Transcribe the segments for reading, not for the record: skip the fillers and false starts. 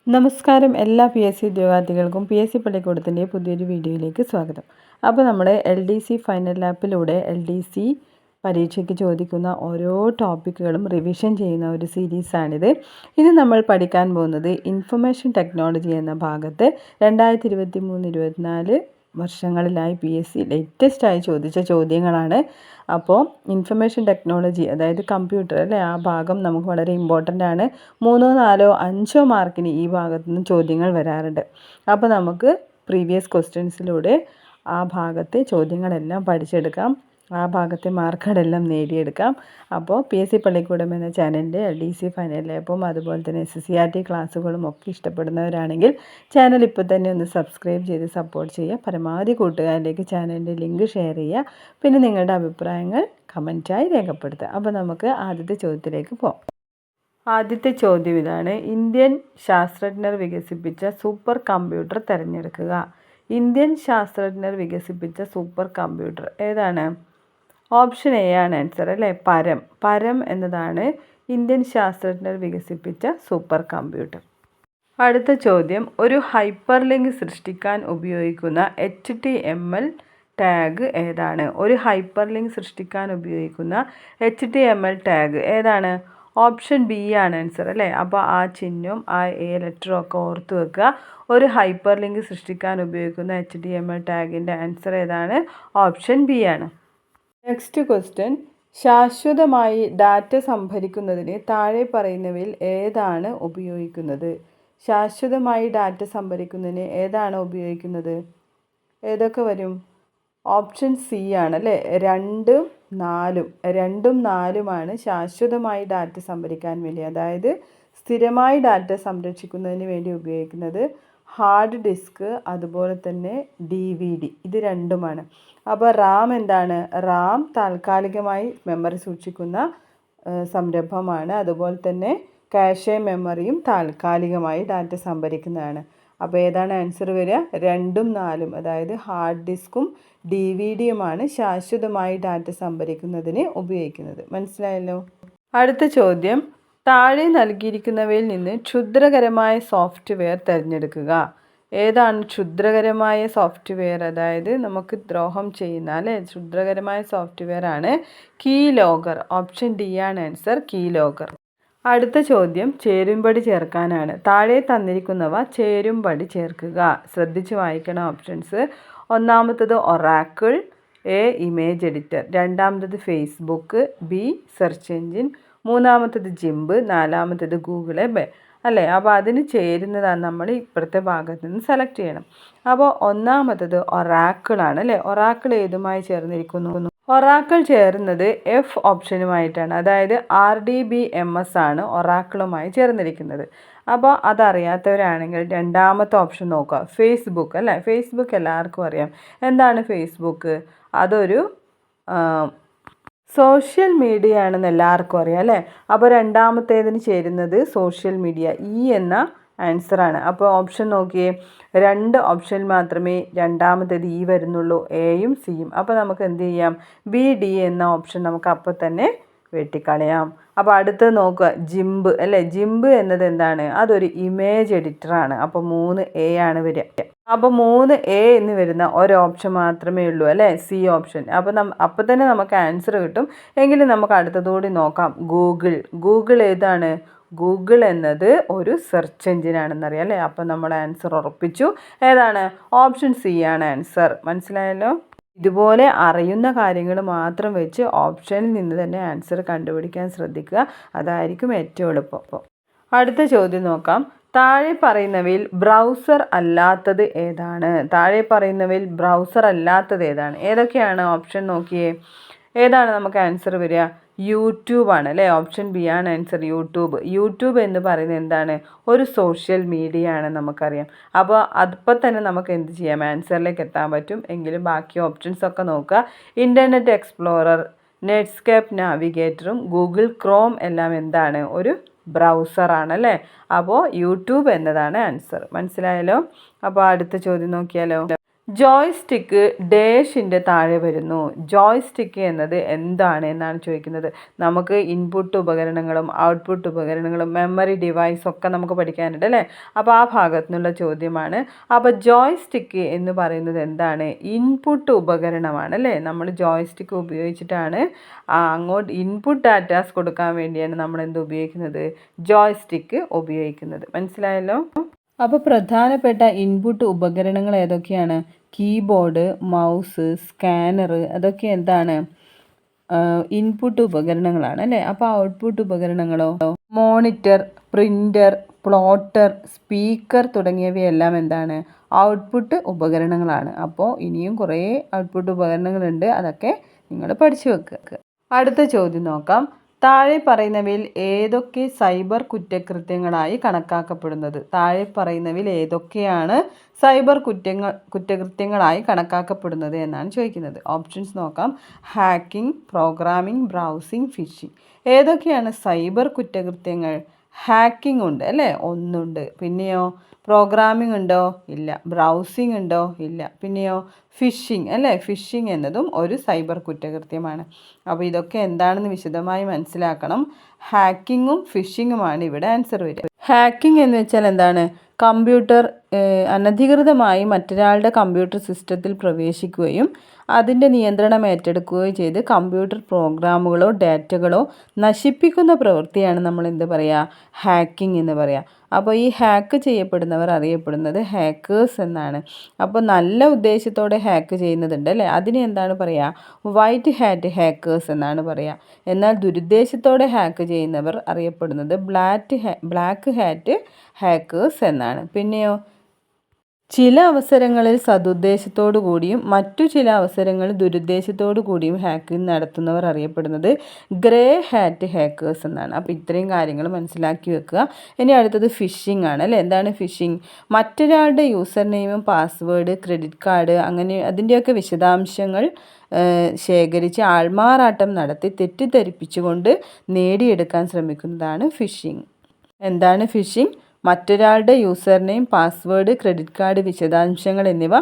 നമസ്കാരം. എല്ലാ PSC ഉദ്യോഗാർത്ഥികൾക്കും PSC പള്ളിക്കൂടത്തിൻ്റെ പുതിയൊരു വീഡിയോയിലേക്ക് സ്വാഗതം. അപ്പോൾ നമ്മൾ LDC ഫൈനൽ ലാപ്പിലൂടെ LDC പരീക്ഷയ്ക്ക് ചോദിക്കുന്ന ഓരോ ടോപ്പിക്കുകളും റിവിഷൻ ചെയ്യുന്ന ഒരു സീരീസാണിത്. ഇനി നമ്മൾ പഠിക്കാൻ പോകുന്നത് ഇൻഫർമേഷൻ ടെക്നോളജി എന്ന ഭാഗത്ത് 2023-24 വർഷങ്ങളിലായി PSC ലേറ്റസ്റ്റായി ചോദിച്ച ചോദ്യങ്ങളാണ്. അപ്പോൾ ഇൻഫർമേഷൻ ടെക്നോളജി, അതായത് കമ്പ്യൂട്ടർ അല്ലേ, ആ ഭാഗം നമുക്ക് വളരെ ഇമ്പോർട്ടൻ്റ് ആണ്. 3, 4, 5 മാർക്കിന് ഈ ഭാഗത്തു നിന്ന് ചോദ്യങ്ങൾ വരാറുണ്ട്. അപ്പോൾ നമുക്ക് പ്രീവിയസ് ക്വസ്റ്റ്യൻസിലൂടെ ആ ഭാഗത്തെ ചോദ്യങ്ങളെല്ലാം പഠിച്ചെടുക്കാം, ആ ഭാഗത്തെ മാർക്കുകളെല്ലാം നേടിയെടുക്കാം. അപ്പോൾ PSC പള്ളിക്കൂടം എന്ന ചാനലിൻ്റെ LDC ഫൈനൽ ലാപ്പും അതുപോലെ തന്നെ SSCRT ക്ലാസ്സുകളും ഒക്കെ ഇഷ്ടപ്പെടുന്നവരാണെങ്കിൽ ചാനൽ ഇപ്പോൾ തന്നെ ഒന്ന് സബ്സ്ക്രൈബ് ചെയ്ത് സപ്പോർട്ട് ചെയ്യുക. പരമാവധി കൂട്ടുകാരിലേക്ക് ചാനലിൻ്റെ ലിങ്ക് ഷെയർ ചെയ്യുക. പിന്നെ നിങ്ങളുടെ അഭിപ്രായങ്ങൾ കമൻറ്റായി രേഖപ്പെടുത്തുക. അപ്പോൾ നമുക്ക് ആദ്യത്തെ ചോദ്യത്തിലേക്ക് പോകാം. ആദ്യത്തെ ചോദ്യം ഇതാണ്: ഇന്ത്യൻ ശാസ്ത്രജ്ഞർ വികസിപ്പിച്ച സൂപ്പർ കമ്പ്യൂട്ടർ തിരഞ്ഞെടുക്കുക. ഇന്ത്യൻ ശാസ്ത്രജ്ഞർ വികസിപ്പിച്ച സൂപ്പർ കമ്പ്യൂട്ടർ ഏതാണ്? ഓപ്ഷൻ എ ആണ് ആൻസർ അല്ലേ, പരം എന്നതാണ് ഇന്ത്യൻ ശാസ്ത്രജ്ഞർ വികസിപ്പിച്ച സൂപ്പർ കമ്പ്യൂട്ടർ. അടുത്ത ചോദ്യം: ഒരു ഹൈപ്പർ ലിങ്ക് സൃഷ്ടിക്കാൻ ഉപയോഗിക്കുന്ന HTML ടാഗ് ഏതാണ്? ഒരു ഹൈപ്പർ ലിങ്ക് സൃഷ്ടിക്കാൻ ഉപയോഗിക്കുന്ന HTML ടാഗ് ഏതാണ്? ഓപ്ഷൻ ബി ആണ് ആൻസർ അല്ലേ. അപ്പോൾ ആ ചിഹ്നവും ആ ലെറ്ററും ഒക്കെ ഓർത്ത് വെക്കുക. ഒരു ഹൈപ്പർ ലിങ്ക് സൃഷ്ടിക്കാൻ ഉപയോഗിക്കുന്ന HTML ടാഗിൻ്റെ ആൻസർ ഏതാണ്? ഓപ്ഷൻ ബി ആണ്. നെക്സ്റ്റ് ക്വസ്റ്റ്യൻ: ശാശ്വതമായി ഡാറ്റ സംഭരിക്കുന്നതിന് താഴെ പറയുന്നവയിൽ ഏതാണ് ഉപയോഗിക്കുന്നത്? ശാശ്വതമായി ഡാറ്റ സംഭരിക്കുന്നതിന് ഏതാണ് ഉപയോഗിക്കുന്നത്? ഏതൊക്കെ വരും? ഓപ്ഷൻ സി ആണ് അല്ലേ, 2ഉം 4ഉമാണ് ശാശ്വതമായി ഡാറ്റ സംഭരിക്കാൻ വേണ്ടി, അതായത് സ്ഥിരമായി ഡാറ്റ സംരക്ഷിക്കുന്നതിന് വേണ്ടി ഉപയോഗിക്കുന്നത്. ഹാർഡ് ഡിസ്ക് അതുപോലെ തന്നെ DVD, ഇത് രണ്ടുമാണ്. അപ്പോൾ റാം എന്താണ്? റാം താൽക്കാലികമായി മെമ്മറി സൂക്ഷിക്കുന്ന സംരംഭമാണ്. അതുപോലെ തന്നെ കാഷെ മെമ്മറിയും താൽക്കാലികമായി ഡാറ്റ സംഭരിക്കുന്നതാണ്. അപ്പോൾ ഏതാണ് ആൻസർ വരിക? 2ഉം 4ഉം, അതായത് ഹാർഡ് ഡിസ്കും DVDയുമാണ് ശാശ്വതമായി ഡാറ്റ സംഭരിക്കുന്നതിന് ഉപയോഗിക്കുന്നത്. മനസ്സിലായല്ലോ. അടുത്ത ചോദ്യം: താഴെ നൽകിയിരിക്കുന്നവയിൽ നിന്ന് ക്ഷുദ്രകരമായ സോഫ്റ്റ്വെയർ തിരഞ്ഞെടുക്കുക. ഏതാണ് ക്ഷുദ്രകരമായ സോഫ്റ്റ്വെയർ? അതായത് നമുക്ക് ദ്രോഹം ചെയ്യുന്ന അല്ലേ, ക്ഷുദ്രകരമായ സോഫ്റ്റ്വെയർ ആണ് കീ ലോഗർ. ഓപ്ഷൻ ഡി ആണ് ആൻസർ, കീ ലോഗർ. അടുത്ത ചോദ്യം ചേരുംപടി ചേർക്കാനാണ്. താഴെ തന്നിരിക്കുന്നവ ചേരുംപടി ചേർക്കുക. ശ്രദ്ധിച്ച് വായിക്കണം ഓപ്ഷൻസ്. ഒന്നാമത്തത് ഒറാക്കിൾ, എ ഇമേജ് എഡിറ്റർ, രണ്ടാമത്തത് ഫേസ്ബുക്ക്, ബി സെർച്ച് എൻജിൻ, മൂന്നാമത്തത് ജിംബ്, നാലാമത്തത് ഗൂഗിൾ അല്ലേ. അപ്പോൾ അതിന് ചേരുന്നതാണ് നമ്മൾ ഇപ്പുറത്തെ ഭാഗത്ത് നിന്ന് സെലക്ട് ചെയ്യണം. അപ്പോൾ ഒന്നാമത്തത് ഒറാക്കിളാണ് അല്ലേ. ഒറാക്കിൾ ഏതുമായി ചേർന്നിരിക്കുന്നു? ഒറാക്കിൾ ചേർന്നത് F ഓപ്ഷനുമായിട്ടാണ്, അതായത് RDBMS ആണ് ഒറാക്കിളുമായി ചേർന്നിരിക്കുന്നത്. അപ്പോൾ അതറിയാത്തവരാണെങ്കിൽ രണ്ടാമത്തെ ഓപ്ഷൻ നോക്കുക, ഫേസ്ബുക്ക് അല്ലേ. ഫേസ്ബുക്ക് എല്ലാവർക്കും അറിയാം. എന്താണ് ഫേസ്ബുക്ക്? അതൊരു സോഷ്യൽ മീഡിയ ആണെന്ന് എല്ലാവർക്കും അറിയാം അല്ലേ. അപ്പോൾ രണ്ടാമത്തേതിന് ചേരുന്നത് സോഷ്യൽ മീഡിയ, എന്ന ആൻസറാണ്. അപ്പോൾ ഓപ്ഷൻ നോക്കിയേ, 2 ഓപ്ഷൻ മാത്രമേ രണ്ടാമത്തേത് വരുന്നുള്ളൂ, എയും സിയും. അപ്പോൾ നമുക്ക് എന്ത് ചെയ്യാം? BD എന്ന ഓപ്ഷൻ നമുക്ക് അപ്പോൾ തന്നെ വെട്ടിക്കളയാം. അപ്പോൾ അടുത്തത് നോക്കുക, ജിംബ് അല്ലേ. ജിംബ് എന്നത് എന്താണ്? അതൊരു ഇമേജ് എഡിറ്ററാണ്. അപ്പോൾ 3A ആണ് വരിക. അപ്പോൾ 3A എന്ന് വരുന്ന ഒരു ഓപ്ഷൻ മാത്രമേ ഉള്ളൂ അല്ലേ, സി ഓപ്ഷൻ. അപ്പോൾ തന്നെ നമുക്ക് ആൻസർ കിട്ടും. എങ്കിലും നമുക്ക് അടുത്തതോടെ നോക്കാം. ഗൂഗിൾ ഏതാണ്? ഗൂഗിൾ എന്നത് ഒരു സെർച്ച് എഞ്ചിനാണെന്നറിയാം അല്ലേ. അപ്പോൾ നമ്മൾ ആൻസർ ഉറപ്പിച്ചു. ഏതാണ്? ഓപ്ഷൻ സി ആണ് ആൻസർ. മനസ്സിലായല്ലോ. ഇതുപോലെ അറിയുന്ന കാര്യങ്ങൾ മാത്രം വെച്ച് ഓപ്ഷനിൽ നിന്ന് തന്നെ ആൻസർ കണ്ടുപിടിക്കാൻ ശ്രദ്ധിക്കുക, അതായിരിക്കും ഏറ്റവും എളുപ്പം. അടുത്ത ചോദ്യം നോക്കാം. താഴെ പറയുന്നവയിൽ ബ്രൗസർ അല്ലാത്തത് ഏതാണ്? ഏതാണ്? ഏതൊക്കെയാണ്? ഓപ്ഷൻ നോക്കിയേ. ഏതാണ് നമുക്ക് ആൻസർ വരിക? യൂട്യൂബ് ആണ് അല്ലേ. ഓപ്ഷൻ ബി ആണ് ആൻസർ, യൂട്യൂബ് എന്ന് പറയുന്നത് എന്താണ്? ഒരു സോഷ്യൽ മീഡിയ ആണ്, നമുക്കറിയാം. അപ്പോൾ തന്നെ നമുക്ക് എന്ത് ചെയ്യാം? ആൻസറിലേക്ക് എത്താൻ പറ്റും. എങ്കിലും ബാക്കി ഓപ്ഷൻസ് ഒക്കെ നോക്കുക. ഇൻ്റർനെറ്റ് എക്സ്പ്ലോറർ, നെറ്റ്സ്കേപ്പ് നാവിഗേറ്ററും ഗൂഗിൾ ക്രോം എല്ലാം എന്താണ്? ഒരു ബ്രൗസറാണ് അല്ലേ. അപ്പോൾ യൂട്യൂബ് എന്നതാണ് ആൻസർ. മനസ്സിലായല്ലോ. അപ്പോൾ അടുത്ത ചോദ്യം നോക്കിയാലോ. ജോയ്സ്റ്റിക്ക് ഡാഷിൻ്റെ താഴെ വരുന്നു. ജോയ്സ്റ്റിക്ക് എന്നത് എന്താണ് എന്നാണ് ചോദിക്കുന്നത്. നമുക്ക് ഇൻപുട്ട് ഉപകരണങ്ങളും ഔട്ട്പുട്ട് ഉപകരണങ്ങളും മെമ്മറി ഡിവൈസ് ഒക്കെ നമുക്ക് പഠിക്കാനുണ്ട് അല്ലേ. അപ്പോൾ ആ ഭാഗത്തു നിന്നുള്ള ചോദ്യമാണ്. അപ്പോൾ ജോയ്സ്റ്റിക്ക് എന്ന് പറയുന്നത് എന്താണ്? ഇൻപുട്ട് ഉപകരണമാണ് അല്ലേ. നമ്മൾ ജോയ്സ്റ്റിക്ക് ഉപയോഗിച്ചിട്ടാണ് അങ്ങോട്ട് ഇൻപുട്ട് ഡാറ്റാസ് കൊടുക്കാൻ വേണ്ടിയാണ് നമ്മൾ എന്ത് ഉപയോഗിക്കുന്നത്? ജോയ്സ്റ്റിക്ക് ഉപയോഗിക്കുന്നത്. മനസ്സിലായല്ലോ. അപ്പോൾ പ്രധാനപ്പെട്ട ഇൻപുട്ട് ഉപകരണങ്ങൾ ഏതൊക്കെയാണ്? കീബോർഡ്, മൗസ്, സ്കാനർ, അതൊക്കെ എന്താണ്? ഇൻപുട്ട് ഉപകരണങ്ങളാണ് അല്ലേ. അപ്പോൾ ഔട്ട്പുട്ട് ഉപകരണങ്ങളോ? മോണിറ്റർ, പ്രിൻ്റർ, പ്ലോട്ടർ, സ്പീക്കർ തുടങ്ങിയവയെല്ലാം എന്താണ്? ഔട്ട്പുട്ട് ഉപകരണങ്ങളാണ്. അപ്പോൾ ഇനിയും കുറേ ഔട്ട്പുട്ട് ഉപകരണങ്ങളുണ്ട്, അതൊക്കെ നിങ്ങൾ പഠിച്ചു വെക്കുക. അടുത്ത ചോദ്യം നോക്കാം. താഴെ പറയുന്നവയിൽ ഏതൊക്കെ സൈബർ കുറ്റകൃത്യങ്ങളായി കണക്കാക്കപ്പെടുന്നത്? താഴെ പറയുന്നവയിൽ ഏതൊക്കെയാണ് സൈബർ കുറ്റകൃത്യങ്ങളായി കണക്കാക്കപ്പെടുന്നത് എന്നാണ് ചോദിക്കുന്നത്. ഓപ്ഷൻസ് നോക്കാം. Hacking, programming, browsing, phishing. ഏതൊക്കെയാണ് സൈബർ കുറ്റകൃത്യങ്ങൾ? ഹാക്കിംഗ് ഉണ്ട് അല്ലേ, ഒന്നുണ്ട്. പിന്നെയോ പ്രോഗ്രാമിംഗ് ഉണ്ടോ? ഇല്ല. ബ്രൗസിംഗ് ഉണ്ടോ? ഇല്ല. പിന്നെയോ ഫിഷിംഗ് അല്ലേ, ഫിഷിംഗ് എന്നതും ഒരു സൈബർ കുറ്റകൃത്യമാണ്. അപ്പോൾ ഇതൊക്കെ എന്താണെന്ന് വിശദമായി മനസ്സിലാക്കണം. ഹാക്കിങ്ങും ഫിഷിങ്ങുമാണ് ഇവിടെ ആൻസർ വരിക. ഹാക്കിംഗ് എന്ന് വെച്ചാൽ എന്താണ്? കമ്പ്യൂട്ടർ അനധികൃതമായി മറ്റൊരാളുടെ കമ്പ്യൂട്ടർ സിസ്റ്റത്തിൽ പ്രവേശിക്കുകയും അതിൻ്റെ നിയന്ത്രണം ഏറ്റെടുക്കുകയോ ചെയ്ത് കമ്പ്യൂട്ടർ പ്രോഗ്രാമുകളോ ഡാറ്റകളോ നശിപ്പിക്കുന്ന പ്രവൃത്തിയാണ് നമ്മൾ എന്ത് പറയുക? ഹാക്കിംഗ് എന്ന് പറയുക. അപ്പോൾ ഈ ഹാക്ക് ചെയ്യപ്പെടുന്നവർ അറിയപ്പെടുന്നത് ഹാക്കേഴ്സ് എന്നാണ്. അപ്പോൾ നല്ല ഉദ്ദേശത്തോടെ ഹാക്ക് ചെയ്യുന്നതുണ്ട് അല്ലേ, അതിന് എന്താണ് പറയുക? വൈറ്റ് ഹാറ്റ് ഹാക്കേഴ്സ് എന്നാണ് പറയുക. എന്നാൽ ദുരുദ്ദേശത്തോടെ ഹാക്ക് ചെയ്യുന്നവർ അറിയപ്പെടുന്നത് ബ്ലാക്ക് ഹാറ്റ് ഹാക്കേഴ്സ് എന്നാണ്. പിന്നെയോ ചില അവസരങ്ങളിൽ സതുദ്ദേശത്തോടു കൂടിയും മറ്റു ചില അവസരങ്ങളിൽ ദുരുദ്ദേശത്തോടു കൂടിയും ഹാക്കിംഗ് നടത്തുന്നവർ അറിയപ്പെടുന്നത് ഗ്രേ ഹാറ്റ് ഹാക്കേഴ്സ് എന്നാണ്. അപ്പോൾ ഇത്രയും കാര്യങ്ങൾ മനസ്സിലാക്കി വെക്കുക. ഇനി അടുത്തത് ഫിഷിംഗ് ആണ് അല്ലേ. എന്താണ് ഫിഷിംഗ്? മറ്റൊരാളുടെ യൂസർ നെയിമും പാസ്വേഡ്, ക്രെഡിറ്റ് കാർഡ്, അങ്ങനെ അതിൻ്റെയൊക്കെ വിശദാംശങ്ങൾ ശേഖരിച്ച് ആൾമാറാട്ടം നടത്തി തെറ്റിദ്ധരിപ്പിച്ചുകൊണ്ട് നേടിയെടുക്കാൻ ശ്രമിക്കുന്നതാണ് ഫിഷിംഗ്. എന്താണ് ഫിഷിംഗ്? മറ്റൊരാളുടെ user name, password, credit card വിശദാംശങ്ങൾ എന്നിവ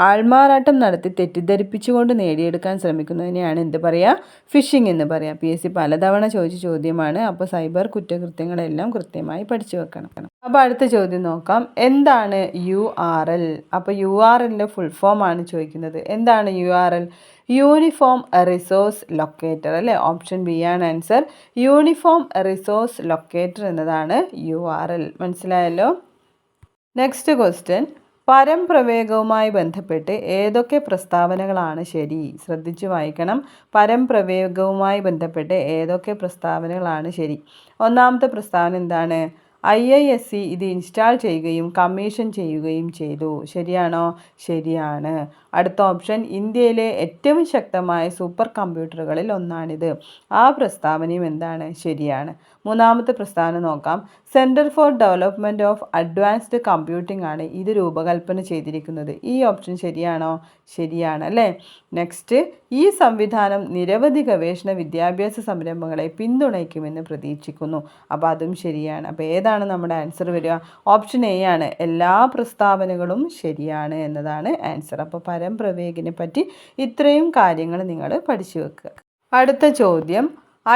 ആൾമാറാട്ടം നടത്തി തെറ്റിദ്ധരിപ്പിച്ചുകൊണ്ട് നേടിയെടുക്കാൻ ശ്രമിക്കുന്നതിനെയാണ് എന്ത് പറയുക? ഫിഷിംഗ് എന്ന് പറയാം. PSC പലതവണ ചോദിച്ച ചോദ്യമാണ്. അപ്പോൾ സൈബർ കുറ്റകൃത്യങ്ങളെല്ലാം കൃത്യമായി പഠിച്ചു വെക്കണം. അപ്പോൾ അടുത്ത ചോദ്യം നോക്കാം. എന്താണ് URL? അപ്പോൾ URLൻ്റെ ഫുൾ ഫോം ആണ് ചോദിക്കുന്നത്. എന്താണ് URL? യൂണിഫോം റിസോഴ്സ് ലൊക്കേറ്റർ അല്ലേ. ഓപ്ഷൻ ബി ആണ് ആൻസർ. യൂണിഫോം റിസോഴ്സ് ലൊക്കേറ്റർ എന്നതാണ് URL. മനസ്സിലായല്ലോ. Next question. പരംപ്രവേഗവുമായി ബന്ധപ്പെട്ട് ഏതൊക്കെ പ്രസ്താവനകളാണ് ശരി? ശ്രദ്ധിച്ചു വായിക്കണം. പരംപ്രവേഗവുമായി ബന്ധപ്പെട്ട് ഏതൊക്കെ പ്രസ്താവനകളാണ് ശരി? ഒന്നാമത്തെ പ്രസ്താവന എന്താണ്? IISc ഇത് ഇൻസ്റ്റാൾ ചെയ്യുകയും കമ്മീഷൻ ചെയ്യുകയും ചെയ്തു. ശരിയാണോ? ശരിയാണ്. അടുത്ത ഓപ്ഷൻ, ഇന്ത്യയിലെ ഏറ്റവും ശക്തമായ സൂപ്പർ കമ്പ്യൂട്ടറുകളിൽ ഒന്നാണിത്. ആ പ്രസ്താവനയും എന്താണ്? ശരിയാണ്. മൂന്നാമത്തെ പ്രസ്താവന നോക്കാം. Centre for development of advanced computing ആണ് ഇത് രൂപകൽപ്പന ചെയ്തിരിക്കുന്നത്. ഈ ഓപ്ഷൻ ശരിയാണോ? ശരിയാണ് അല്ലേ. നെക്സ്റ്റ്, ഈ സംവിധാനം നിരവധി ഗവേഷണ വിദ്യാഭ്യാസ സംരംഭങ്ങളെ പിന്തുണയ്ക്കുമെന്ന് പ്രതീക്ഷിക്കുന്നു. അപ്പോൾ അതും ശരിയാണ്. അപ്പോൾ ഏതാണ് നമ്മുടെ ആൻസർ വരിക? ഓപ്ഷൻ എ ആണ്. എല്ലാ പ്രസ്താവനകളും ശരിയാണ് എന്നതാണ് ആൻസർ. അപ്പോൾ പരംപ്രവേഗിനെ പറ്റി ഇത്രയും കാര്യങ്ങൾ നിങ്ങൾ പഠിച്ചു വെക്കുക. അടുത്ത ചോദ്യം,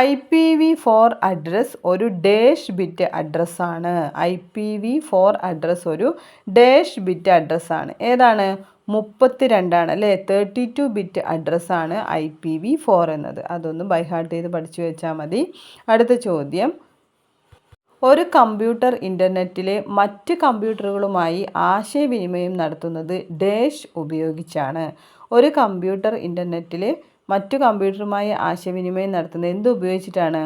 IPv4 അഡ്രസ്സ് ഒരു ഡാഷ് ബിറ്റ് അഡ്രസ്സാണ്. IPv4 അഡ്രസ്സ് ഒരു ഡാഷ് ബിറ്റ് അഡ്രസ്സാണ്. ഏതാണ്? 32 അല്ലേ. 32 ബിറ്റ് അഡ്രസ്സാണ് IPv4 എന്നത്. അതൊന്ന് ബൈഹാർട്ട് ചെയ്ത് പഠിച്ചു വെച്ചാൽ മതി. അടുത്ത ചോദ്യം, ഒരു കമ്പ്യൂട്ടർ ഇൻ്റർനെറ്റിലെ മറ്റ് കമ്പ്യൂട്ടറുകളുമായി ആശയവിനിമയം നടത്തുന്നത് ഡാഷ് ഉപയോഗിച്ചാണ്. ഒരു കമ്പ്യൂട്ടർ ഇൻ്റർനെറ്റിലെ മറ്റു കമ്പ്യൂട്ടറുമായി ആശയവിനിമയം നടത്തുന്നത് എന്ത് ഉപയോഗിച്ചിട്ടാണ്?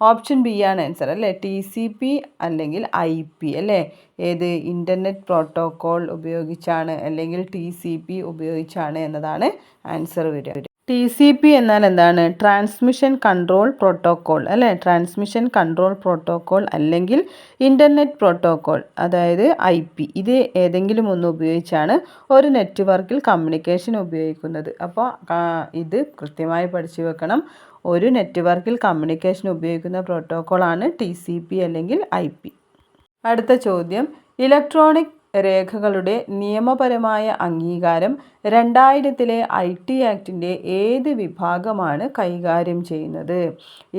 ഓപ്ഷൻ ബി ആണ് ആൻസർ അല്ലേ. TCP അല്ലെങ്കിൽ IP അല്ലേ. ഏത്? ഇൻ്റർനെറ്റ് പ്രോട്ടോക്കോൾ ഉപയോഗിച്ചാണ് അല്ലെങ്കിൽ TCP ഉപയോഗിച്ചാണ് എന്നതാണ് ആൻസർ വരിക. TCP എന്നാൽ എന്താണ്? ട്രാൻസ്മിഷൻ കൺട്രോൾ പ്രോട്ടോക്കോൾ അല്ലേ. ട്രാൻസ്മിഷൻ കൺട്രോൾ പ്രോട്ടോക്കോൾ അല്ലെങ്കിൽ ഇൻ്റർനെറ്റ് പ്രോട്ടോക്കോൾ, അതായത് IP. ഇത് ഏതെങ്കിലും ഒന്ന് ഉപയോഗിച്ചാണ് ഒരു നെറ്റ്വർക്കിൽ കമ്മ്യൂണിക്കേഷൻ ഉപയോഗിക്കുന്നത്. അപ്പോൾ ഇത് കൃത്യമായി പഠിച്ചു വെക്കണം. ഒരു നെറ്റ്വർക്കിൽ കമ്മ്യൂണിക്കേഷൻ ഉപയോഗിക്കുന്ന പ്രോട്ടോക്കോളാണ് TCP അല്ലെങ്കിൽ IP. അടുത്ത ചോദ്യം, ഇലക്ട്രോണിക് രേഖകളുടെ നിയമപരമായ അംഗീകാരം 2000-ലെ IT ആക്ടിൻ്റെ ഏത് വിഭാഗമാണ് കൈകാര്യം ചെയ്യുന്നത്?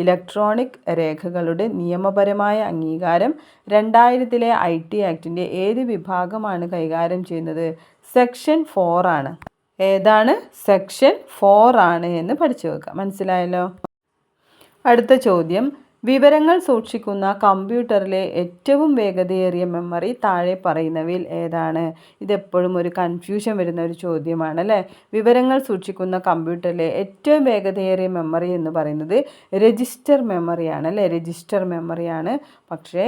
ഇലക്ട്രോണിക് രേഖകളുടെ നിയമപരമായ അംഗീകാരം 2000-ലെ IT ആക്ടിൻ്റെ ഏത് വിഭാഗമാണ് കൈകാര്യം ചെയ്യുന്നത്? സെക്ഷൻ 4 ആണ്. ഏതാണ്? സെക്ഷൻ 4 ആണ് എന്ന് പഠിച്ചു വെക്കുക. മനസ്സിലായല്ലോ? അടുത്ത ചോദ്യം, വിവരങ്ങൾ സൂക്ഷിക്കുന്ന കമ്പ്യൂട്ടറിലെ ഏറ്റവും വേഗതയേറിയ മെമ്മറി താഴെ പറയുന്നവയിൽ ഏതാണ്? ഇതെപ്പോഴും ഒരു കൺഫ്യൂഷൻ വരുന്ന ഒരു ചോദ്യമാണ് അല്ലേ? വിവരങ്ങൾ സൂക്ഷിക്കുന്ന കമ്പ്യൂട്ടറിലെ ഏറ്റവും വേഗതയേറിയ മെമ്മറി എന്ന് പറയുന്നത് രജിസ്റ്റർ മെമ്മറിയാണ് അല്ലേ? രജിസ്റ്റർ മെമ്മറിയാണ്. പക്ഷേ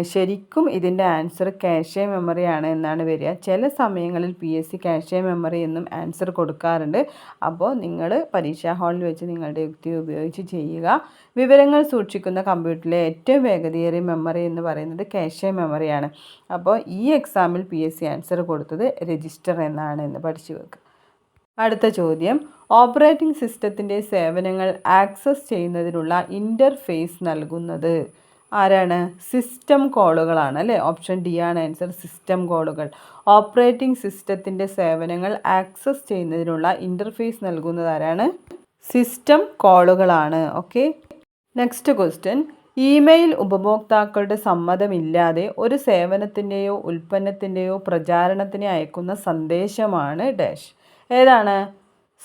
ശരിക്കും ഇതിൻ്റെ ആൻസർ ക്യാഷെ മെമ്മറിയാണ് എന്നാണ് വരിക. ചില സമയങ്ങളിൽ PSC ക്യാഷെ മെമ്മറി എന്നും ആൻസർ കൊടുക്കാറുണ്ട്. അപ്പോൾ നിങ്ങൾ പരീക്ഷാ ഹാളിൽ വെച്ച് നിങ്ങളുടെ യുക്തി ഉപയോഗിച്ച് ചെയ്യുക. വിവരങ്ങൾ സൂക്ഷിക്കുന്ന കമ്പ്യൂട്ടറിലെ ഏറ്റവും വേഗതയേറിയ മെമ്മറി എന്ന് പറയുന്നത് ക്യാഷെ മെമ്മറിയാണ്. അപ്പോൾ ഈ എക്സാമിൽ PSC ആൻസർ കൊടുത്തത് രജിസ്റ്റർ എന്നാണ് എന്ന് പഠിച്ചു വെക്കുക. അടുത്ത ചോദ്യം, ഓപ്പറേറ്റിംഗ് സിസ്റ്റത്തിൻ്റെ സേവനങ്ങൾ ആക്സസ് ചെയ്യുന്നതിനുള്ള ഇൻ്റർഫേസ് നൽകുന്നത് ആരാണ്? സിസ്റ്റം കോളുകളാണ് അല്ലേ? ഓപ്ഷൻ ഡി ആണ് ആൻസർ. സിസ്റ്റം കോളുകൾ. ഓപ്പറേറ്റിംഗ് സിസ്റ്റത്തിൻ്റെ സേവനങ്ങൾ ആക്സസ് ചെയ്യുന്നതിനുള്ള ഇൻ്റർഫേസ് നൽകുന്നത് ആരാണ്? സിസ്റ്റം കോളുകളാണ്. ഓക്കെ. നെക്സ്റ്റ് ക്വസ്റ്റ്യൻ, ഇമെയിൽ ഉപഭോക്താക്കളുടെ സമ്മതമില്ലാതെ ഒരു സേവനത്തിൻ്റെയോ ഉൽപ്പന്നത്തിൻ്റെയോ പ്രചാരണത്തിന് അയക്കുന്ന സന്ദേശമാണ് ഡാഷ്. ഏതാണ്?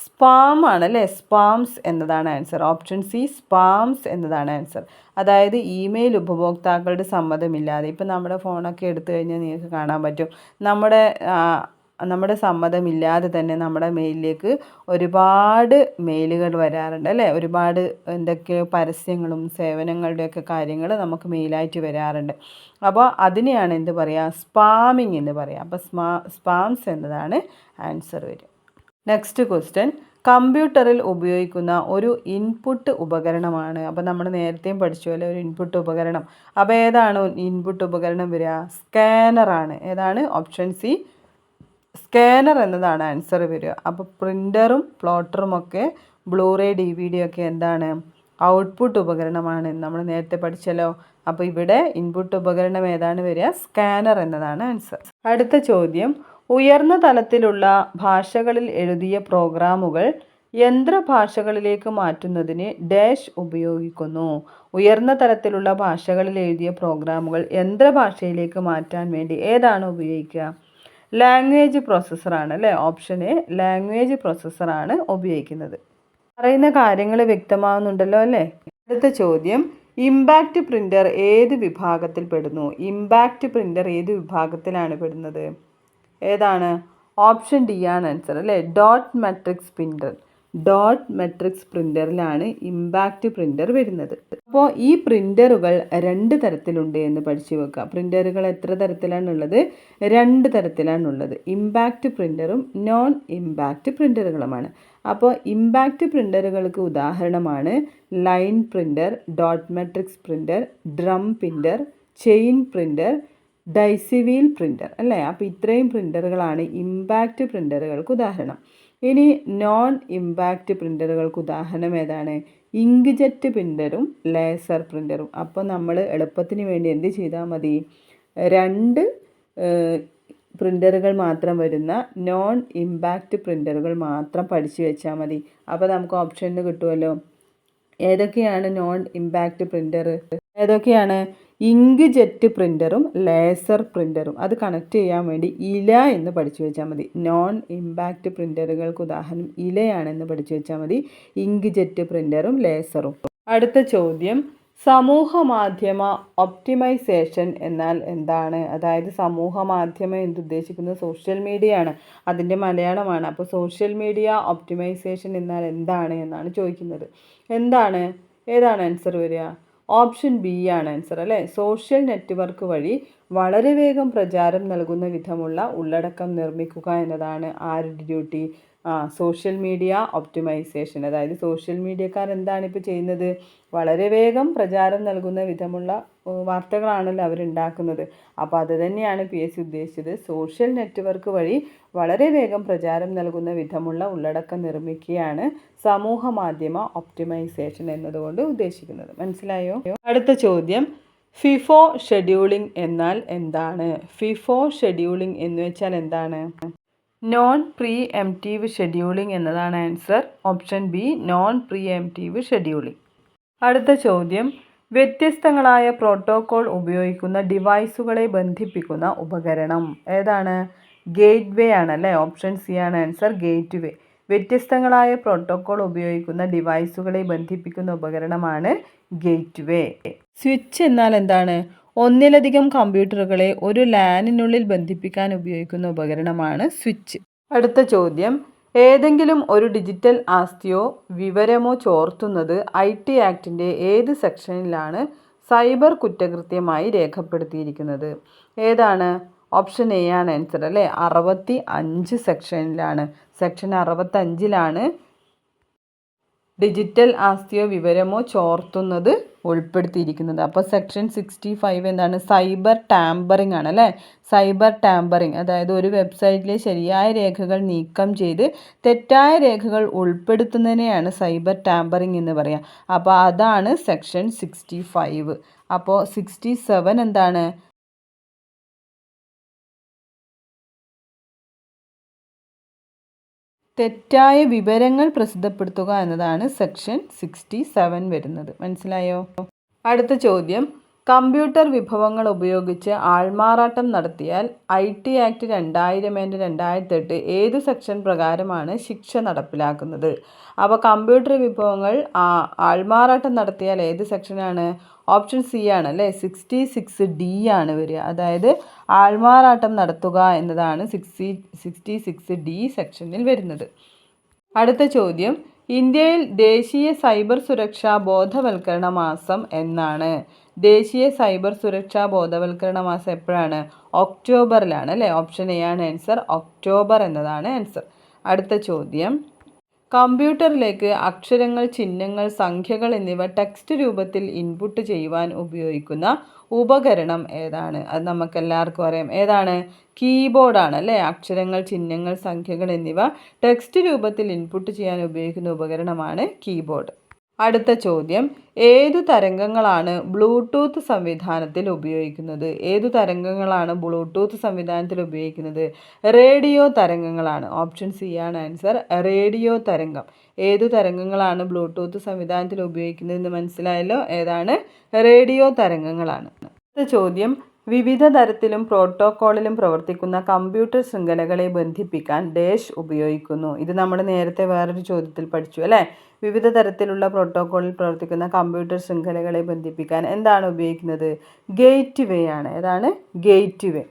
സ്പാം ആണ് അല്ലേ? സ്പാംസ് എന്നതാണ് ആൻസർ. ഓപ്ഷൻ സി സ്പാംസ് എന്നതാണ് ആൻസർ. അതായത് ഇമെയിൽ ഉപഭോക്താക്കളുടെ സമ്മതമില്ലാതെ, ഇപ്പം നമ്മുടെ ഫോണൊക്കെ എടുത്തു കഴിഞ്ഞാൽ നിങ്ങൾക്ക് കാണാൻ പറ്റും, നമ്മുടെ സമ്മതമില്ലാതെ തന്നെ നമ്മുടെ മെയിലിലേക്ക് ഒരുപാട് മെയിലുകൾ വരാറുണ്ട് അല്ലേ? ഒരുപാട് എന്തൊക്കെയോ പരസ്യങ്ങളും സേവനങ്ങളുടെയൊക്കെ കാര്യങ്ങൾ നമുക്ക് മെയിലായിട്ട് വരാറുണ്ട്. അപ്പോൾ അതിനെയാണ് എന്ത് പറയുക? സ്പാമിങ് എന്ന് പറയുക. അപ്പോൾ സ്പാംസ് എന്നതാണ് ആൻസർ വരിക. നെക്സ്റ്റ് ക്വസ്റ്റ്യൻ, കമ്പ്യൂട്ടറിൽ ഉപയോഗിക്കുന്ന ഒരു ഇൻപുട്ട് ഉപകരണമാണ്. അപ്പോൾ നമ്മൾ നേരത്തെയും പഠിച്ചു അല്ലേ ഒരു ഇൻപുട്ട് ഉപകരണം. അപ്പോൾ ഏതാണ് ഇൻപുട്ട് ഉപകരണം വരിക? സ്കാനറാണ്. ഏതാണ്? ഓപ്ഷൻ സി സ്കാനർ എന്നതാണ് ആൻസർ വരിക. അപ്പോൾ പ്രിൻ്ററും പ്ലോട്ടറും ഒക്കെ ബ്ലൂറേ DVD ഒക്കെ എന്താണ്? ഔട്ട്പുട്ട് ഉപകരണമാണ് നമ്മൾ നേരത്തെ പഠിച്ചല്ലോ. അപ്പോൾ ഇവിടെ ഇൻപുട്ട് ഉപകരണം ഏതാണ് വരിക? സ്കാനർ എന്നതാണ് ആൻസർ. അടുത്ത ചോദ്യം, ഉയർന്ന തലത്തിലുള്ള ഭാഷകളിൽ എഴുതിയ പ്രോഗ്രാമുകൾ യന്ത്രഭാഷകളിലേക്ക് മാറ്റുന്നതിന് ഡാഷ് ഉപയോഗിക്കുന്നു. ഉയർന്ന തലത്തിലുള്ള ഭാഷകളിൽ എഴുതിയ പ്രോഗ്രാമുകൾ യന്ത്രഭാഷയിലേക്ക് മാറ്റാൻ വേണ്ടി ഏതാണ് ഉപയോഗിക്കുക? ലാംഗ്വേജ് പ്രോസസ്സറാണ് അല്ലേ? ഓപ്ഷൻ എ ലാംഗ്വേജ് പ്രോസസ്സറാണ് ഉപയോഗിക്കുന്നത്. പറയുന്ന കാര്യങ്ങൾ വ്യക്തമാവുന്നുണ്ടല്ലോ അല്ലേ? അടുത്ത ചോദ്യം, ഇമ്പാക്റ്റ് പ്രിൻ്റർ ഏത് വിഭാഗത്തിൽ പെടുന്നു? ഇമ്പാക്റ്റ് പ്രിൻ്റർ ഏത് വിഭാഗത്തിലാണ് പെടുന്നത്? ഏതാണ്? ഓപ്ഷൻ ഡി ആണ് ആൻസർ അല്ലേ? Dot matrix printer. Dot matrix പ്രിൻ്ററിലാണ് ഇമ്പാക്റ്റ് പ്രിൻ്റർ വരുന്നത്. അപ്പോൾ ഈ പ്രിൻ്ററുകൾ 2 തരത്തിലുണ്ട് എന്ന് പഠിച്ചു വെക്കുക. പ്രിൻ്ററുകൾ എത്ര തരത്തിലാണുള്ളത്? 2 തരത്തിലാണുള്ളത്. ഇമ്പാക്റ്റ് പ്രിൻ്ററും നോൺ ഇമ്പാക്റ്റ് പ്രിൻ്ററുകളുമാണ്. അപ്പോൾ ഇമ്പാക്റ്റ് പ്രിൻ്ററുകൾക്ക് ഉദാഹരണമാണ് line printer, dot matrix printer, drum printer, chain printer, daisywheel printer അല്ലേ? അപ്പോൾ ഇത്രയും പ്രിൻ്ററുകളാണ് ഇമ്പാക്റ്റ് പ്രിൻ്ററുകൾക്ക് ഉദാഹരണം. ഇനി നോൺ ഇമ്പാക്റ്റ് പ്രിൻ്ററുകൾക്ക് ഉദാഹരണം ഏതാണ്? ഇങ്ക് ജെറ്റ് പ്രിൻ്ററും ലേസർ പ്രിൻ്ററും. അപ്പോൾ നമ്മൾ എളുപ്പത്തിന് വേണ്ടി എന്ത് ചെയ്താൽ മതി? 2 പ്രിൻ്ററുകൾ മാത്രം വരുന്ന നോൺ ഇമ്പാക്റ്റ് പ്രിൻ്ററുകൾ മാത്രം പഠിച്ചു വെച്ചാൽ മതി. അപ്പോൾ നമുക്ക് ഓപ്ഷനിൽ കിട്ടുമല്ലോ. ഏതൊക്കെയാണ് നോൺ ഇമ്പാക്റ്റ് പ്രിൻ്റർ? ഏതൊക്കെയാണ്? ഇങ്ക് ജെറ്റ് പ്രിൻ്ററും ലേസർ പ്രിൻ്ററും. അത് കണക്ട് ചെയ്യാൻ വേണ്ടി ഇല എന്ന് പഠിച്ചു വെച്ചാൽ മതി. നോൺ ഇമ്പാക്റ്റ് പ്രിൻ്ററുകൾക്ക് ഉദാഹരണം ഇലയാണെന്ന് പഠിച്ചു വെച്ചാൽ മതി. ഇങ്ക് ജെറ്റ് പ്രിൻ്ററും ലേസറും. അടുത്ത ചോദ്യം, സമൂഹ മാധ്യമ ഒപ്റ്റിമൈസേഷൻ എന്നാൽ എന്താണ്? അതായത് സമൂഹ മാധ്യമം എന്തുദ്ദേശിക്കുന്നത്? സോഷ്യൽ മീഡിയ ആണ്. അതിൻ്റെ മലയാളമാണ്. അപ്പോൾ സോഷ്യൽ മീഡിയ ഒപ്റ്റിമൈസേഷൻ എന്നാൽ എന്താണ് എന്നാണ് ചോദിക്കുന്നത്. എന്താണ്? ഏതാണ് ആൻസർ വരിക? ഓപ്ഷൻ ബി ആണ് ആൻസർ അല്ലേ? സോഷ്യൽ നെറ്റ്വർക്ക് വഴി വളരെ വേഗം പ്രചാരം നൽകുന്ന വിധമുള്ള ഉള്ളടക്കം നിർമ്മിക്കുക എന്നതാണ് ആരുടെ ഡ്യൂട്ടി? Social media optimisation. അതായത് സോഷ്യൽ മീഡിയക്കാർ എന്താണ് ഇപ്പോൾ ചെയ്യുന്നത്? വളരെ വേഗം പ്രചാരം നൽകുന്ന വിധമുള്ള വാർത്തകളാണല്ലോ അവരുണ്ടാക്കുന്നത്. അപ്പോൾ അത് തന്നെയാണ് PSC ഉദ്ദേശിച്ചത്. സോഷ്യൽ നെറ്റ്വർക്ക് വഴി വളരെ വേഗം പ്രചാരം നൽകുന്ന വിധമുള്ള ഉള്ളടക്കം നിർമ്മിക്കുകയാണ് സമൂഹ മാധ്യമ ഒപ്റ്റിമൈസേഷൻ എന്നതുകൊണ്ട് ഉദ്ദേശിക്കുന്നത്. മനസ്സിലായോ? അടുത്ത ചോദ്യം, ഫിഫോ ഷെഡ്യൂളിംഗ് എന്നാൽ എന്താണ്? ഫിഫോ ഷെഡ്യൂളിംഗ് എന്ന് വെച്ചാൽ എന്താണ്? നോൺ പ്രീ എംപ്റ്റീവ് ഷെഡ്യൂളിംഗ് എന്നതാണ് answer. Option B non preemptive scheduling. അടുത്ത ചോദ്യം, വ്യത്യസ്തങ്ങളായ പ്രോട്ടോകോൾ ഉപയോഗിക്കുന്ന ഡിവൈസുകളെ ബന്ധിപ്പിക്കുന്ന ഉപകരണം ഏതാണ്? ഗേറ്റ് വേ ആണല്ലേ. ഓപ്ഷൻ സി ആണ് ആൻസർ, ഗേറ്റ് വേ. വ്യത്യസ്തങ്ങളായ പ്രോട്ടോകോൾ ഉപയോഗിക്കുന്ന ഡിവൈസുകളെ ബന്ധിപ്പിക്കുന്ന ഉപകരണമാണ് ഗേറ്റ് വേ. സ്വിച്ച് എന്നാൽ എന്താണ്? ഒന്നിലധികം കമ്പ്യൂട്ടറുകളെ ഒരു ലാനിനുള്ളിൽ ബന്ധിപ്പിക്കാൻ ഉപയോഗിക്കുന്ന ഉപകരണമാണ് സ്വിച്ച്. അടുത്ത ചോദ്യം, ഏതെങ്കിലും ഒരു ഡിജിറ്റൽ ആസ്തിയോ വിവരമോ ചോർത്തുന്നത് IT ആക്ടിൻ്റെ ഏത് സെക്ഷനിലാണ് സൈബർ കുറ്റകൃത്യമായി രേഖപ്പെടുത്തിയിരിക്കുന്നത്? ഏതാണ്? ഓപ്ഷൻ എ ആണ് ആൻസർ അല്ലേ. 65 സെക്ഷനിലാണ്. സെക്ഷൻ 65ലാണ് ഡിജിറ്റൽ ആസ്തിയോ വിവരമോ ചോർത്തുന്നത് ഉൾപ്പെടുത്തിയിരിക്കുന്നത്. അപ്പോൾ സെക്ഷൻ 65 എന്താണ്? സൈബർ ടാമ്പറിംഗ് ആണ് അല്ലേ. സൈബർ ടാമ്പറിംഗ് അതായത് ഒരു വെബ്സൈറ്റിലെ ശരിയായ രേഖകൾ നീക്കം ചെയ്ത് തെറ്റായ രേഖകൾ ഉൾപ്പെടുത്തുന്നതിനെയാണ് സൈബർ ടാമ്പറിംഗ് എന്ന് പറയുക. അപ്പോൾ അതാണ് സെക്ഷൻ 65. അപ്പോൾ 67 എന്താണ്? തെറ്റായ വിവരങ്ങൾ പ്രസിദ്ധപ്പെടുത്തുക എന്നതാണ് സെക്ഷൻ 67 വരുന്നത്. മനസ്സിലായോ? അടുത്ത ചോദ്യം, കമ്പ്യൂട്ടർ വിഭവങ്ങൾ ഉപയോഗിച്ച് ആൾമാറാട്ടം നടത്തിയാൽ IT ആക്ട് 2000/2008 ഏതു സെക്ഷൻ പ്രകാരമാണ് ശിക്ഷ നടപ്പിലാക്കുന്നത്? അപ്പോൾ കമ്പ്യൂട്ടർ വിഭവങ്ങൾ ആൾമാറാട്ടം നടത്തിയാൽ ഏത് സെക്ഷനാണ്? ഓപ്ഷൻ സി ആണ് അല്ലേ. 66D ആണ് വരിക. അതായത് ആൾമാറാട്ടം നടത്തുക എന്നതാണ് 66D സെക്ഷനിൽ വരുന്നത്. അടുത്ത ചോദ്യം, ഇന്ത്യയിൽ ദേശീയ സൈബർ സുരക്ഷാ ബോധവൽക്കരണ മാസം എന്നാണ്? ദേശീയ സൈബർ സുരക്ഷാ ബോധവൽക്കരണ മാസം എപ്പോഴാണ്? ഒക്ടോബറിലാണ് അല്ലേ. ഓപ്ഷൻ എ ആണ് ആൻസർ, ഒക്ടോബർ എന്നതാണ് ആൻസർ. അടുത്ത ചോദ്യം, കമ്പ്യൂട്ടറിലേക്ക് അക്ഷരങ്ങൾ, ചിഹ്നങ്ങൾ, സംഖ്യകൾ എന്നിവ ടെക്സ്റ്റ് രൂപത്തിൽ ഇൻപുട്ട് ചെയ്യുവാൻ ഉപയോഗിക്കുന്ന ഉപകരണം ഏതാണ്? അത് നമുക്കെല്ലാവർക്കും അറിയാം. ഏതാണ്? കീബോർഡാണ് അല്ലേ. അക്ഷരങ്ങൾ, ചിഹ്നങ്ങൾ, സംഖ്യകൾ എന്നിവ ടെക്സ്റ്റ് രൂപത്തിൽ ഇൻപുട്ട് ചെയ്യാൻ ഉപയോഗിക്കുന്ന ഉപകരണമാണ് കീബോർഡ്. അടുത്ത ചോദ്യം, ഏതു തരംഗങ്ങളാണ് ബ്ലൂടൂത്ത് സംവിധാനത്തിൽ ഉപയോഗിക്കുന്നത്? ഏതു തരംഗങ്ങളാണ് ബ്ലൂടൂത്ത് സംവിധാനത്തിൽ ഉപയോഗിക്കുന്നത്? റേഡിയോ തരംഗങ്ങളാണ്. ഓപ്ഷൻ സി ആണ് ആൻസർ, റേഡിയോ തരംഗം. ഏതു തരംഗങ്ങളാണ് ബ്ലൂടൂത്ത് സംവിധാനത്തിൽ ഉപയോഗിക്കുന്നതെന്ന് മനസ്സിലായല്ലോ. ഏതാണ്? റേഡിയോ തരംഗങ്ങളാണ്. അടുത്ത ചോദ്യം, വിവിധ തരത്തിലും പ്രോട്ടോക്കോളിലും പ്രവർത്തിക്കുന്ന കമ്പ്യൂട്ടർ ശൃംഖലകളെ ബന്ധിപ്പിക്കാൻ ഡാഷ് ഉപയോഗിക്കുന്നു. ഇത് നമ്മൾ നേരത്തെ വേറൊരു ചോദ്യത്തിൽ പഠിച്ചു അല്ലേ. വിവിധ തരത്തിലുള്ള പ്രോട്ടോക്കോളിൽ പ്രവർത്തിക്കുന്ന കമ്പ്യൂട്ടർ ശൃംഖലകളെ ബന്ധിപ്പിക്കാൻ എന്താണ് ഉപയോഗിക്കുന്നത്? ഗേറ്റ് വേ ആണ്. ഏതാണ്? ഗേറ്റ് വേ.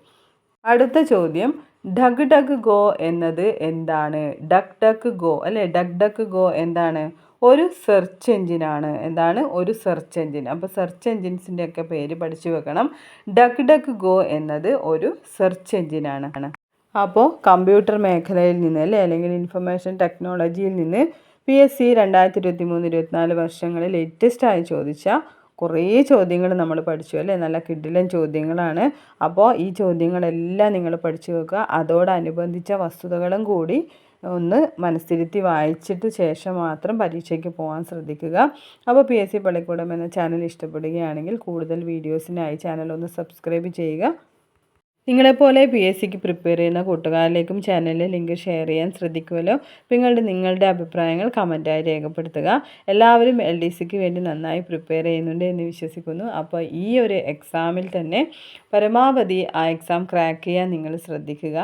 അടുത്ത ചോദ്യം, ഡഗ് ഡഗ് ഗോ എന്നത് എന്താണ്? ഡഗ് ഡഗ് ഗോ അല്ലേ. ഡഗ് ഡഗ് ഗോ എന്താണ്? ഒരു സെർച്ച് എഞ്ചിനാണ്. എന്താണ്? ഒരു സെർച്ച് എഞ്ചിൻ. അപ്പോൾ സെർച്ച് എഞ്ചിൻസിൻ്റെ ഒക്കെ പേര് പഠിച്ചു വെക്കണം. ഡഗ് ഡഗ് ഗോ എന്നത് ഒരു സെർച്ച് എഞ്ചിനാണ്. അപ്പോൾ കമ്പ്യൂട്ടർ മേഖലയിൽ നിന്ന് അല്ലേ, അല്ലെങ്കിൽ ഇൻഫർമേഷൻ ടെക്നോളജിയിൽ നിന്ന് PSC 2023-24 വർഷങ്ങളിൽ ലേറ്റസ്റ്റായി ചോദിച്ച കുറേ ചോദ്യങ്ങൾ നമ്മൾ പഠിച്ചു അല്ലേ. നല്ല കിടിലൻ ചോദ്യങ്ങളാണ്. അപ്പോൾ ഈ ചോദ്യങ്ങളെല്ലാം നിങ്ങൾ പഠിച്ചു വെക്കുക. അതോടനുബന്ധിച്ച വസ്തുതകളും കൂടി ഒന്ന് മനസ്സിരുത്തി വായിച്ചിട്ട് ശേഷം മാത്രം പരീക്ഷയ്ക്ക് പോകാൻ ശ്രദ്ധിക്കുക. അപ്പോൾ PSC പള്ളിക്കൂടം എന്ന ചാനൽ ഇഷ്ടപ്പെടുകയാണെങ്കിൽ കൂടുതൽ വീഡിയോസിനായി ചാനൽ ഒന്ന് സബ്സ്ക്രൈബ് ചെയ്യുക. നിങ്ങളെപ്പോലെ PSCക്ക് പ്രിപ്പയർ ചെയ്യുന്ന കൂട്ടുകാരിലേക്കും ചാനലിലെ ലിങ്ക് ഷെയർ ചെയ്യാൻ ശ്രദ്ധിക്കുമല്ലോ. നിങ്ങളുടെ അഭിപ്രായങ്ങൾ കമൻറ്റായി രേഖപ്പെടുത്തുക. എല്ലാവരും LDCക്ക് വേണ്ടി നന്നായി പ്രിപ്പയർ ചെയ്യുന്നുണ്ട് എന്ന് വിശ്വസിക്കുന്നു. അപ്പോൾ ഈ ഒരു എക്സാമിൽ തന്നെ പരമാവധി ആ എക്സാം ക്രാക്ക് ചെയ്യാൻ നിങ്ങൾ ശ്രദ്ധിക്കുക.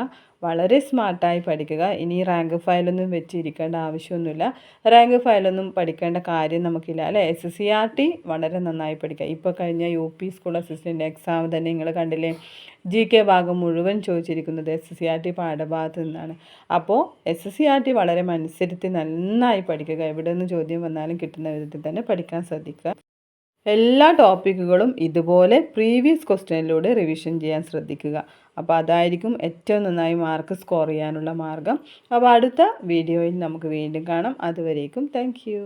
വളരെ സ്മാർട്ടായി പഠിക്കുക. ഇനി റാങ്ക് ഫയലൊന്നും വെച്ചിരിക്കേണ്ട ആവശ്യമൊന്നുമില്ല. റാങ്ക് ഫയലൊന്നും പഠിക്കേണ്ട കാര്യം നമുക്കില്ല അല്ലേ. SCERT വളരെ നന്നായി പഠിക്കുക. ഇപ്പോൾ കഴിഞ്ഞ UP സ്കൂൾ അസിസ്റ്റൻ്റ് എക്സാം തന്നെ നിങ്ങൾ കണ്ടില്ലേ, GK ഭാഗം മുഴുവൻ ചോദിച്ചിരിക്കുന്നത് SCERT പാഠഭാഗത്ത് നിന്നാണ്. അപ്പോൾ SCERT വളരെ മനസ്സിരുത്തി നന്നായി പഠിക്കുക. എവിടെ നിന്ന് ചോദ്യം വന്നാലും കിട്ടുന്ന വിധത്തിൽ തന്നെ പഠിക്കാൻ ശ്രദ്ധിക്കുക. എല്ലാ ടോപ്പിക്കുകളും ഇതുപോലെ പ്രീവിയസ് ക്വസ്റ്റ്യനിലൂടെ റിവിഷൻ ചെയ്യാൻ ശ്രദ്ധിക്കുക. അപ്പോൾ അതായിരിക്കും ഏറ്റവും നന്നായി മാർക്ക് സ്കോർ ചെയ്യാനുള്ള മാർഗം. അപ്പോൾ അടുത്ത വീഡിയോയിൽ നമുക്ക് വീണ്ടും കാണാം. അതുവരേക്കും താങ്ക് യു.